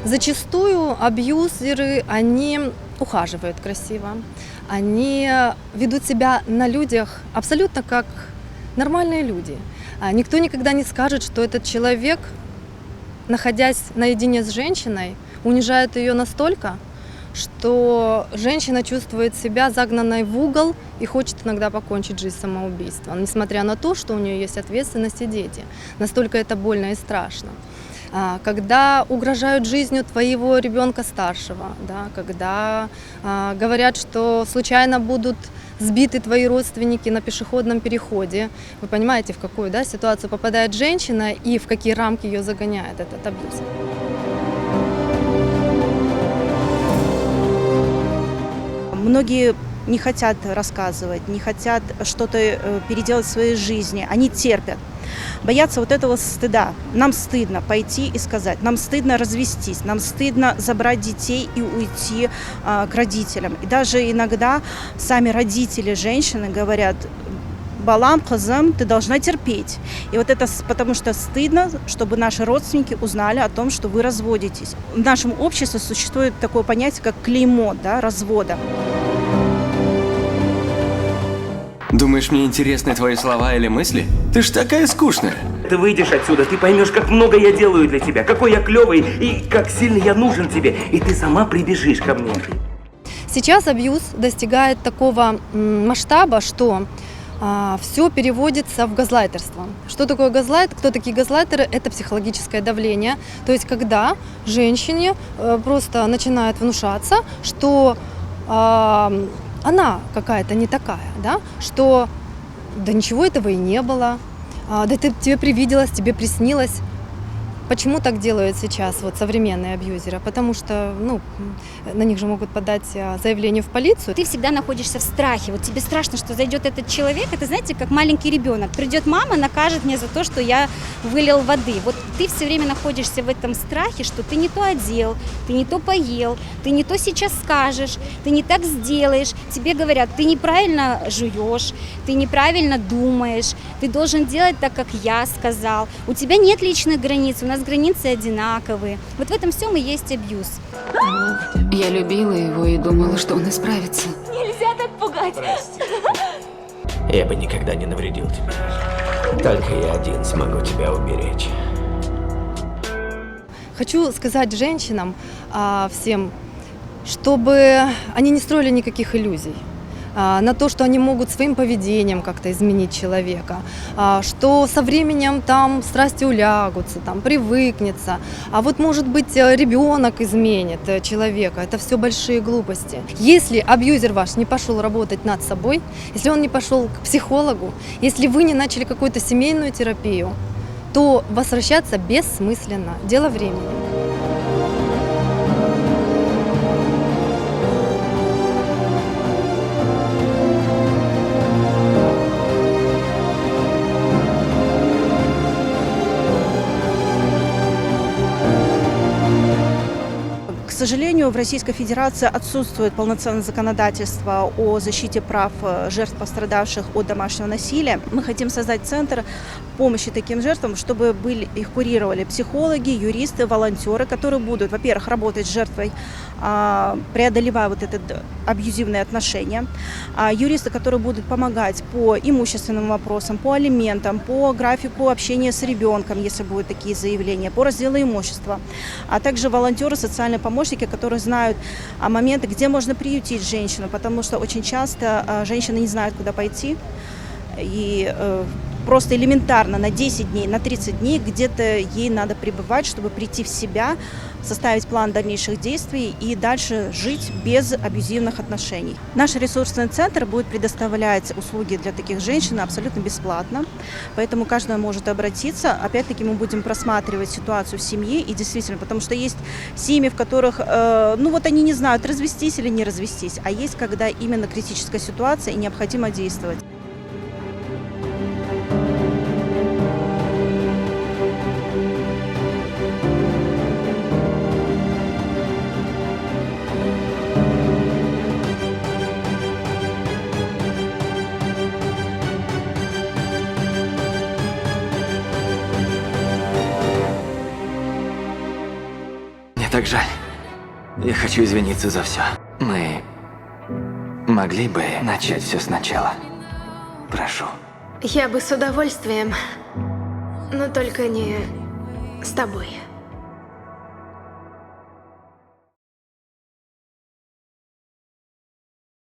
Зачастую абьюзеры, они ухаживают красиво, они ведут себя на людях абсолютно как нормальные люди. Никто никогда не скажет, что этот человек, находясь наедине с женщиной, унижает ее настолько, что женщина чувствует себя загнанной в угол и хочет иногда покончить жизнь самоубийством, несмотря на то, что у нее есть ответственность и дети. Настолько это больно и страшно. Когда угрожают жизнью твоего ребенка старшего, да, когда говорят, что случайно будут сбиты твои родственники на пешеходном переходе, вы понимаете, в какую, да, ситуацию попадает женщина и в какие рамки ее загоняет этот абьюз. Многие не хотят рассказывать, не хотят что-то переделать в своей жизни, они терпят. Боятся вот этого стыда. Нам стыдно пойти и сказать, нам стыдно развестись, нам стыдно забрать детей и уйти к родителям. И даже иногда сами родители женщины говорят: «Балам, кызым, ты должна терпеть». И вот это потому что стыдно, чтобы наши родственники узнали о том, что вы разводитесь. В нашем обществе существует такое понятие, как клеймо, да, развода. Думаешь, мне интересны твои слова или мысли? Ты ж такая скучная. Ты выйдешь отсюда, ты поймешь, как много я делаю для тебя, какой я клевый и как сильно я нужен тебе, и ты сама прибежишь ко мне. Сейчас абьюз достигает такого масштаба, что все переводится в газлайтерство. Что такое газлайт? Кто такие газлайтеры? Это психологическое давление. То есть когда женщине просто начинает внушаться, что она какая-то не такая, да? Что да ничего этого и не было, да это тебе привиделось, тебе приснилось. Почему так делают сейчас вот современные абьюзеры? Потому что на них же могут подать заявление в полицию. Ты всегда находишься в страхе. Вот тебе страшно, что зайдет этот человек. Это, знаете, как маленький ребенок. Придет мама, накажет меня за то, что я вылил воды. Вот ты все время находишься в этом страхе, что ты не то одел, ты не то поел, ты не то сейчас скажешь, ты не так сделаешь. Тебе говорят, ты неправильно жуешь, ты неправильно думаешь, ты должен делать так, как я сказал. У тебя нет личных границ, у нас границы одинаковые. Вот в этом всем и есть абьюз. Я любила его и думала, что он исправится. Нельзя так пугать. Я бы никогда не навредил тебе. Только я один смогу тебя уберечь. Хочу сказать женщинам всем, чтобы они не строили никаких иллюзий на то, что они могут своим поведением как-то изменить человека, что со временем там страсти улягутся, там привыкнется, а вот может быть ребенок изменит человека. Это все большие глупости. Если абьюзер ваш не пошел работать над собой, если он не пошел к психологу, если вы не начали какую-то семейную терапию, то возвращаться бессмысленно. Дело времени. К сожалению, в Российской Федерации отсутствует полноценное законодательство о защите прав жертв, пострадавших от домашнего насилия. Мы хотим создать центр помощи таким жертвам, чтобы их курировали психологи, юристы, волонтеры, которые будут, во-первых, работать с жертвой, преодолевая вот это абьюзивные отношения. Юристы, которые будут помогать по имущественным вопросам, по алиментам, по графику общения с ребенком, если будут такие заявления, по разделу имущества. А также волонтеры, социальные помощники, которые знают моменты, где можно приютить женщину, потому что очень часто женщины не знают, куда пойти. И просто элементарно на 10 дней, на 30 дней где-то ей надо пребывать, чтобы прийти в себя, составить план дальнейших действий и дальше жить без абьюзивных отношений. Наш ресурсный центр будет предоставлять услуги для таких женщин абсолютно бесплатно, поэтому каждый может обратиться. Опять-таки мы будем просматривать ситуацию в семье, и действительно, потому что есть семьи, в которых, они не знают, развестись или не развестись, а есть, когда именно критическая ситуация и необходимо действовать. так жаль. Я хочу извиниться за все. Мы могли бы начать все сначала. Прошу. Я бы с удовольствием, но только не с тобой.